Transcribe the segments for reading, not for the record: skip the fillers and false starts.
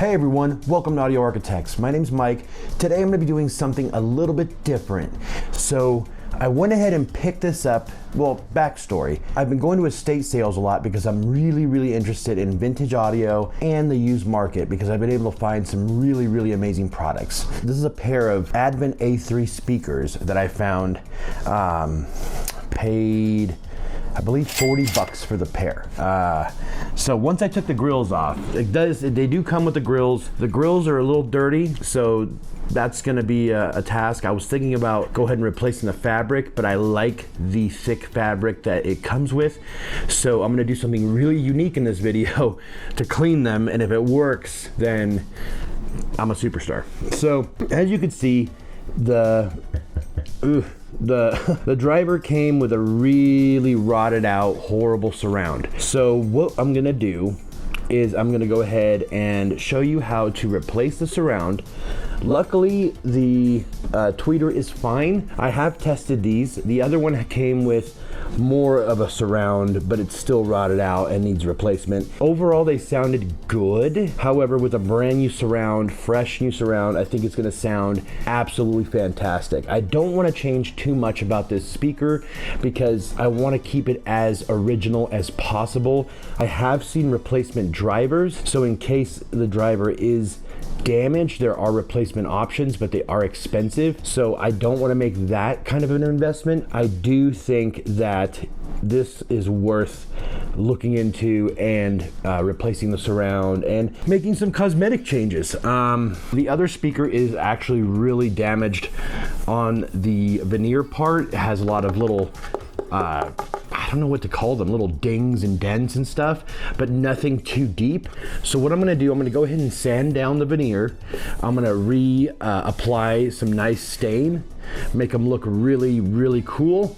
Hey everyone, welcome to Audio Arkitekts. My name's Mike. Today I'm going to be doing something a little bit different. So I went ahead and picked this up. Well, backstory. I've been going to estate sales a lot because I'm really interested in vintage audio and the used market because I've been able to find some really amazing products. This is a pair of Advent A3 speakers that I found, paid I believe $40 for the pair. So once I took the grills off, they do come with the grills. The grills are a little dirty, so that's gonna be a task. I was thinking about go ahead and replacing the fabric, but I like the thick fabric that it comes with. So I'm gonna do something really unique in this video to clean them, and if it works, then I'm a superstar. So as you can see, the driver came with a really rotted out, horrible surround. So what I'm gonna do is I'm gonna go ahead and show you how to replace the surround. Luckily, the tweeter is fine. I have tested these. The other one came with more of a surround, but it's still rotted out and needs replacement. Overall, they sounded good. However, with a brand new surround, fresh new surround, I think it's gonna sound absolutely fantastic. I don't wanna change too much about this speaker because I wanna keep it as original as possible. I have seen replacement drivers, so in case the driver is damaged, there are replacement options, but they are expensive. So I don't want to make that kind of an investment. I do think that this is worth looking into and replacing the surround and making some cosmetic changes. The other speaker is actually really damaged on the veneer part. It has a lot of little I don't know what to call them, little dings and dents and stuff, but nothing too deep. So what I'm gonna do, I'm gonna go ahead and sand down the veneer. I'm gonna apply some nice stain, make them look really cool,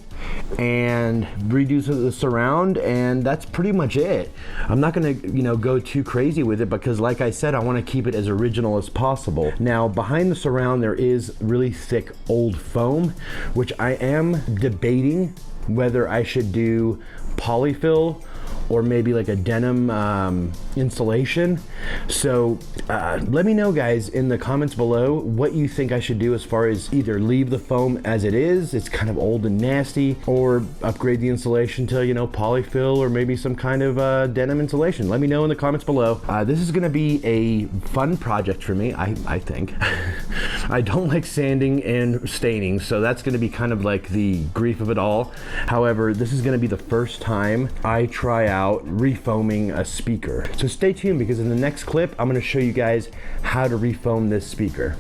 and redo the surround, and that's pretty much it. I'm not gonna go too crazy with it because like I said, I want to keep it as original as possible. Now behind the surround there is really thick old foam, which I am debating whether I should do polyfill or maybe like a denim insulation. So let me know guys in the comments below what you think I should do as far as either leave the foam as it is, it's kind of old and nasty, or upgrade the insulation to polyfill or maybe some kind of denim insulation. Let me know in the comments below. This is gonna be a fun project for me, I think. I don't like sanding and staining, so that's gonna be kind of like the grief of it all. However, this is gonna be the first time I try out refoaming a speaker. So stay tuned because in the next clip, I'm gonna show you guys how to refoam this speaker.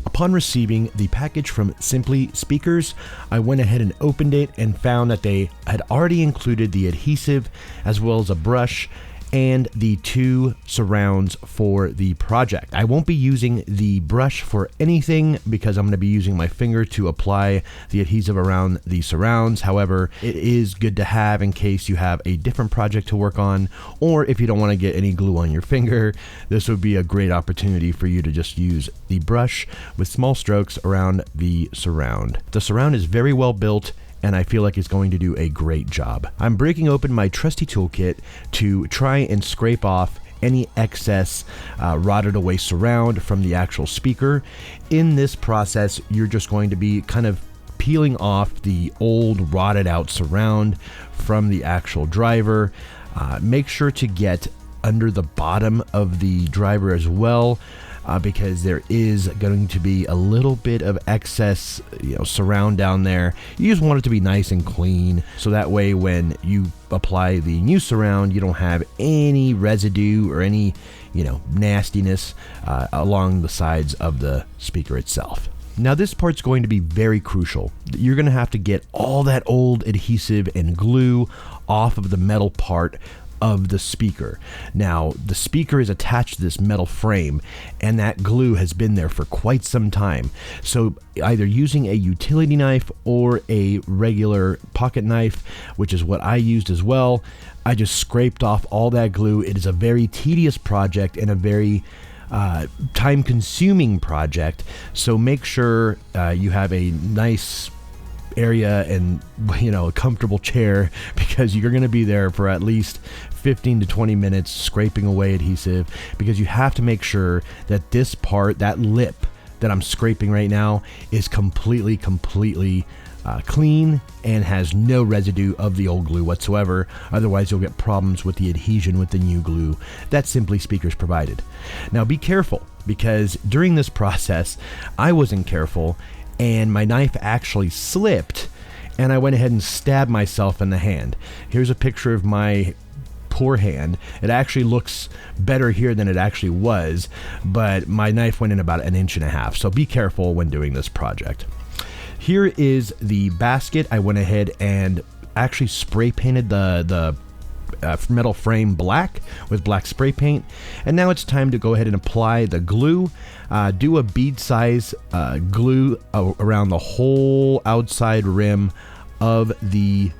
Upon receiving the package from Simply Speakers, I went ahead and opened it and found that they had already included the adhesive as well as a brush and the 2 surrounds for the project. I won't be using the brush for anything because I'm going to be using my finger to apply the adhesive around the surrounds. However, it is good to have in case you have a different project to work on, or if you don't want to get any glue on your finger, this would be a great opportunity for you to just use the brush with small strokes around the surround. The surround is very well built, and I feel like it's going to do a great job. I'm breaking open my trusty toolkit to try and scrape off any excess rotted away surround from the actual speaker. In this process, you're just going to be kind of peeling off the old rotted out surround from the actual driver. Make sure to get under the bottom of the driver as well, because there is going to be a little bit of excess surround down there. You just want it to be nice and clean, so that way when you apply the new surround, you don't have any residue or any nastiness along the sides of the speaker itself. Now this part's going to be very crucial. You're going to have to get all that old adhesive and glue off of the metal part of the speaker. Now the speaker is attached to this metal frame and that glue has been there for quite some time. So either using a utility knife or a regular pocket knife, which is what I used as well, I just scraped off all that glue. It is a very tedious project and a very time-consuming project, so make sure you have a nice area and, a comfortable chair, because you're going to be there for at least 15 to 20 minutes scraping away adhesive, because you have to make sure that this part, that lip that I'm scraping right now, is completely clean and has no residue of the old glue whatsoever. Otherwise, you'll get problems with the adhesion with the new glue that Simply Speakers provided. Now, be careful, because during this process, I wasn't careful and my knife actually slipped, and I went ahead and stabbed myself in the hand. Here's a picture of my poor hand. It actually looks better here than it actually was, but my knife went in about 1.5 inches. So be careful when doing this project. Here is the basket. I went ahead and actually spray painted the metal frame black with black spray paint, and now it's time to go ahead and apply the glue. Do a bead size glue around the whole outside rim of the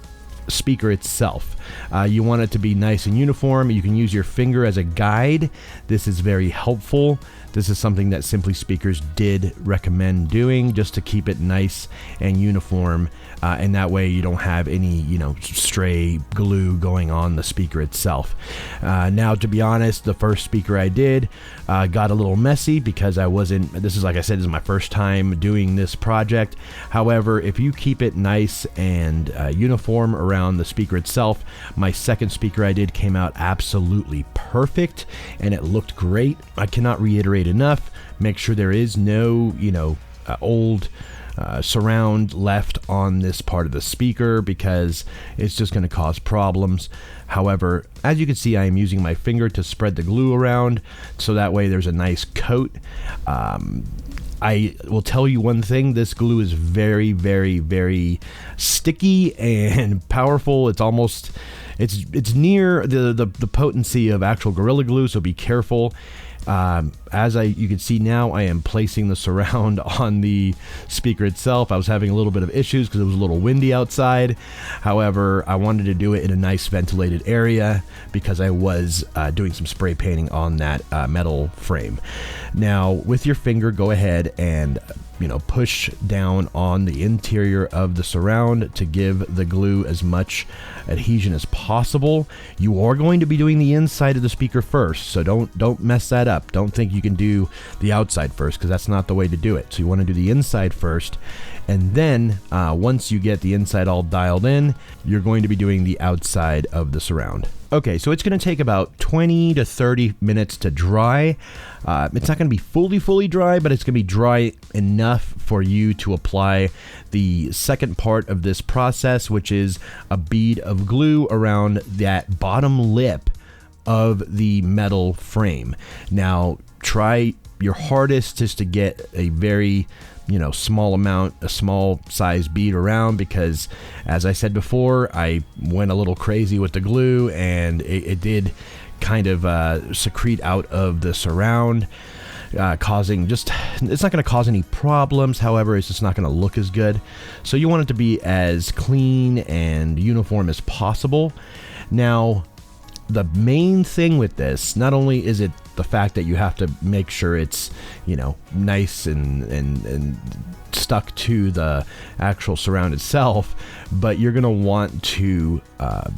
speaker itself. You want it to be nice and uniform. You can use your finger as a guide. This is very helpful. This is something that Simply Speakers did recommend doing, just to keep it nice and uniform, and that way you don't have any, stray glue going on the speaker itself. Now, to be honest, the first speaker I did got a little messy, because this is, like I said, this is my first time doing this project. However, if you keep it nice and uniform around the speaker itself, my second speaker I did came out absolutely perfect, and it looked great. I cannot reiterate enough, make sure there is no old surround left on this part of the speaker, because it's just going to cause problems. However, as you can see, I am using my finger to spread the glue around, so that way there's a nice coat. I will tell you one thing: this glue is very, very, very sticky and powerful. It's almost, it's near the potency of actual Gorilla Glue, so be careful. As you can see now, I am placing the surround on the speaker itself. I was having a little bit of issues because it was a little windy outside. However, I wanted to do it in a nice ventilated area, because I was doing some spray painting on that metal frame. Now, with your finger, go ahead and push down on the interior of the surround to give the glue as much adhesion as possible. You are going to be doing the inside of the speaker first, so don't mess that up. Don't think you can do the outside first, because that's not the way to do it. So you want to do the inside first, and then once you get the inside all dialed in, you're going to be doing the outside of the surround. Okay, so it's going to take about 20 to 30 minutes to dry. It's not going to be fully dry, but it's going to be dry enough for you to apply the second part of this process, which is a bead of glue around that bottom lip of the metal frame. Now, try your hardest just to get a very a small size bead around, because as I said before, I went a little crazy with the glue, and it did kind of secrete out of the surround, causing it's not going to cause any problems. However, it's just not going to look as good. So you want it to be as clean and uniform as possible. Now, the main thing with this, not only is it the fact that you have to make sure it's nice and stuck to the actual surround itself, but you're going to want to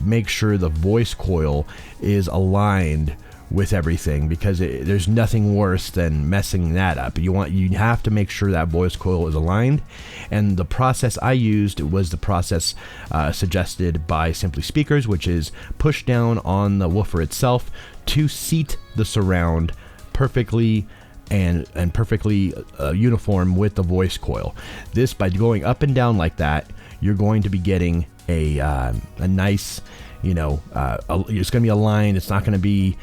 make sure the voice coil is aligned with everything, because there's nothing worse than messing that up. You have to make sure that voice coil is aligned, and the process I used was the process suggested by Simply Speakers, which is push down on the woofer itself to seat the surround perfectly and perfectly uniform with the voice coil. This, by going up and down like that, you're going to be getting a nice, it's going to be aligned. It's not going to be,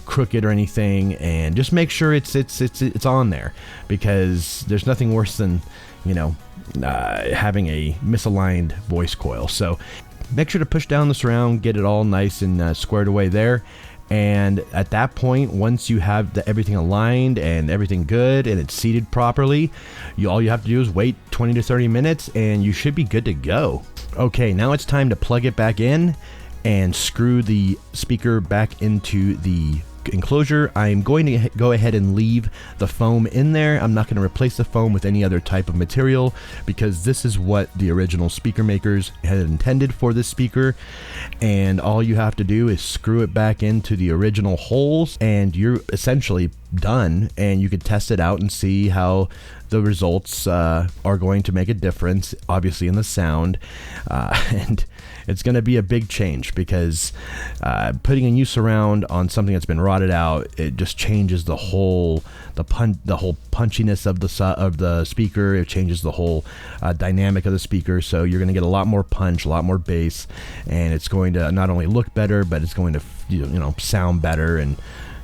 crooked or anything. And just make sure it's on there, because there's nothing worse than, having a misaligned voice coil. So make sure to push down the surround, get it all nice and squared away there. And at that point, once you have everything aligned and everything good and it's seated properly, all you have to do is wait 20 to 30 minutes and you should be good to go. Okay, now it's time to plug it back in and screw the speaker back into the enclosure. I'm going to go ahead and leave the foam in there. I'm not going to replace the foam with any other type of material because this is what the original speaker makers had intended for this speaker, and all you have to do is screw it back into the original holes and you're essentially done, and you can test it out and see how the results are going to make a difference, obviously, in the sound. And it's going to be a big change because putting a new surround on something that's been rotted out, it just changes the whole punchiness of the speaker. It changes the whole dynamic of the speaker. So you're going to get a lot more punch, a lot more bass, and it's going to not only look better, but it's going to sound better, and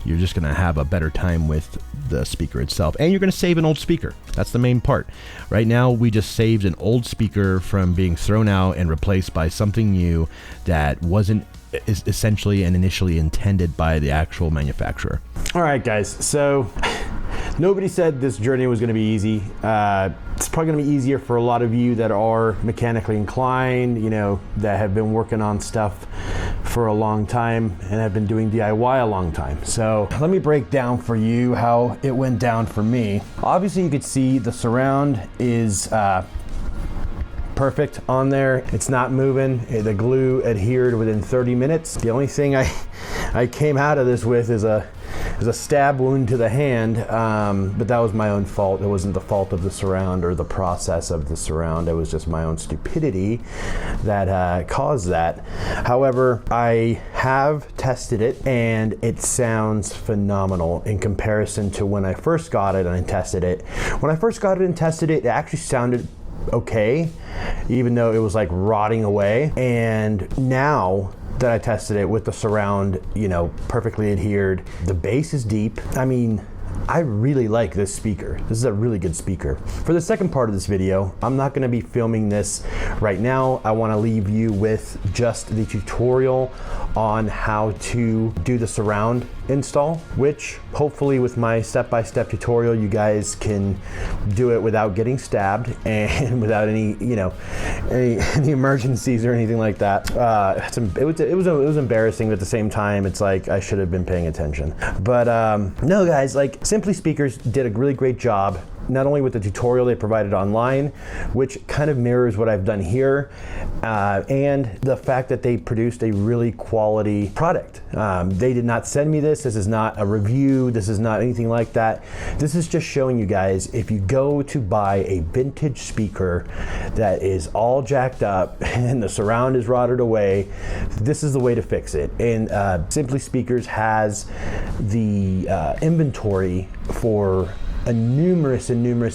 you're just going to have a better time with the speaker itself. And you're going to save an old speaker. That's the main part. Right now, we just saved an old speaker from being thrown out and replaced by something new that wasn't essentially and initially intended by the actual manufacturer. All right, guys. So nobody said this journey was going to be easy. It's probably going to be easier for a lot of you that are mechanically inclined, that have been working on stuff for a long time and have been doing DIY a long time. So let me break down for you how it went down for me. Obviously, you could see the surround is perfect on there. It's not moving. The glue adhered within 30 minutes. The only thing I came out of this with is a stab wound to the hand, but that was my own fault. It wasn't the fault of the surround or the process of the surround. It was just my own stupidity that caused that. However, I have tested it and it sounds phenomenal in comparison to when I first got it and I tested it. When I first got it and tested it, it actually sounded okay, even though it was like rotting away. And now that I tested it with the surround, perfectly adhered, the bass is deep. I mean, I really like this speaker. This is a really good speaker. For the second part of this video, I'm not going to be filming this right now. I want to leave you with just the tutorial on how to do the surround install, which hopefully with my step-by-step tutorial, you guys can do it without getting stabbed and without any emergencies or anything like that. It was embarrassing, but at the same time, it's like I should have been paying attention. But no, guys, like Simply Speakers did a really great job, not only with the tutorial they provided online, which kind of mirrors what I've done here, and the fact that they produced a really quality product. They did not send me this. This is not a review. This is not anything like that. This is just showing you guys, if you go to buy a vintage speaker that is all jacked up and the surround is rotted away, this is the way to fix it. And Simply Speakers has the inventory for numerous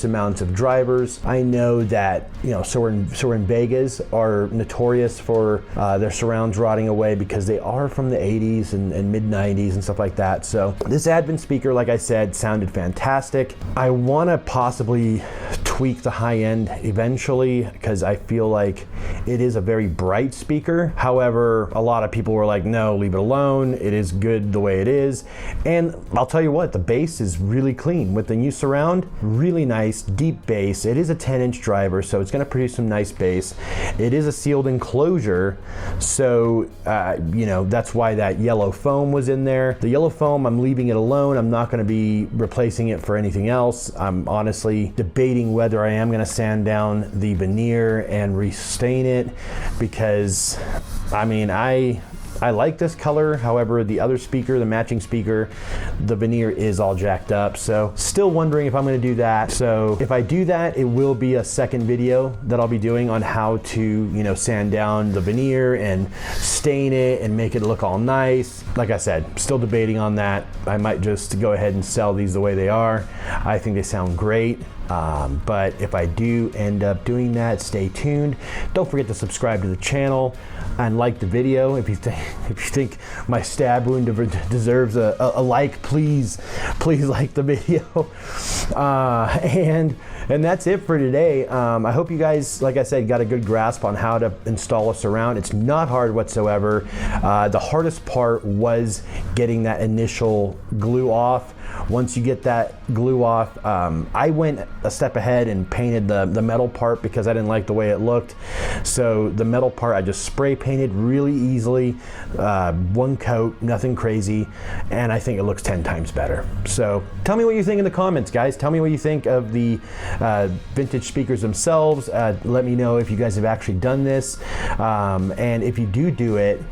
amounts of drivers. I know that Soren Vegas are notorious for their surrounds rotting away because they are from the 80s and mid 90s and stuff like that. So this Advent speaker, like I said, sounded fantastic. I want to possibly tweak the high end eventually because I feel like it is a very bright speaker. However, a lot of people were like, no, leave it alone. It is good the way it is. And I'll tell you what, the bass is really clean with the new surround. Really nice, deep bass. It is a 10-inch driver, so it's going to produce some nice bass. It is a sealed enclosure, so that's why that yellow foam was in there. The yellow foam, I'm leaving it alone. I'm not going to be replacing it for anything else. I'm honestly debating whether I am going to sand down the veneer and restain it because, I mean, I like this color. However, the other speaker, the matching speaker, the veneer is all jacked up. So still wondering if I'm going to do that. So if I do that, it will be a second video that I'll be doing on how to, sand down the veneer and stain it and make it look all nice. Like I said, still debating on that. I might just go ahead and sell these the way they are. I think they sound great. But if I do end up doing that, stay tuned. Don't forget to subscribe to the channel and like the video. If you think my stab wound deserves a like, please like the video. And And that's it for today. I hope you guys, like I said, got a good grasp on how to install a surround. It's not hard whatsoever. The hardest part was getting that initial glue off. Once you get that glue off, I went a step ahead and painted the metal part because I didn't like the way it looked. So the metal part I just spray painted really easily, one coat, nothing crazy, and I think it looks 10 times better. So tell me what you think in the comments, guys. Tell me what you think of the vintage speakers themselves. Let me know if you guys have actually done this, and if you do it,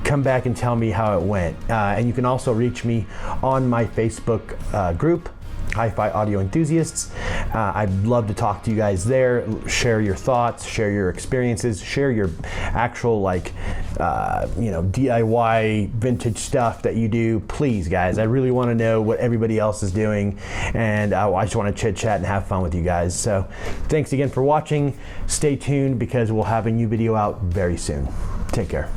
come back and tell me how it went. And you can also reach me on my Facebook group, Hi-Fi Audio Enthusiasts. I'd love to talk to you guys there, share your thoughts, share your experiences, share your actual DIY vintage stuff that you do. Please, guys, I really want to know what everybody else is doing, and I just want to chit chat and have fun with you guys. So thanks again for watching. Stay tuned because we'll have a new video out very soon. Take care.